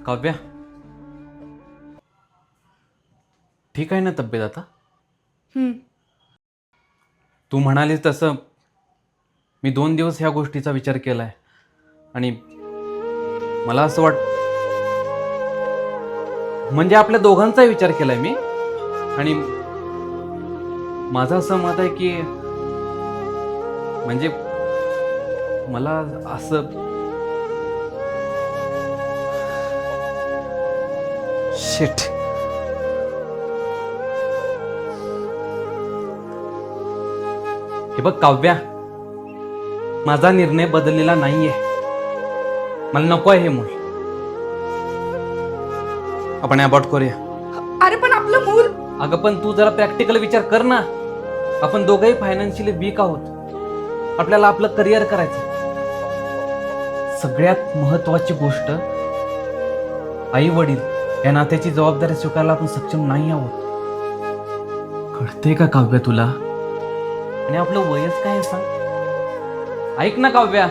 काव्या, ठीक आहे ना तब्येत आता? तू म्हणालीस तसं मी 2 दिवस ह्या गोष्टीचा विचार केलाय आणि मला असं म्हणजे आपल्या दोघांचा विचार केलाय मी. आणि माझं असं मत आहे की म्हणजे मला असं शिट. हे बघ काव्या, माझा निर्णय बदललेला नाहीये. मला नको आहे हे मूल. आपण अबॉर्ट करूया. अरे पण आपलं मूल. अगं पण तू जरा प्रॅक्टिकल विचार कर ना. आपण दोघंही फायनान्शियली वीक आहोत. आपल्याला आपलं करिअर करायचं. सगळ्यात महत्वाची गोष्ट, आई वडील या नात्याची जबाबदारी स्वीकारायला आपण सक्षम नाही आहोत. कळतंय का काव्या तुला? आणि आपलं वयच काय आहे सांग? ऐक ना काव्या,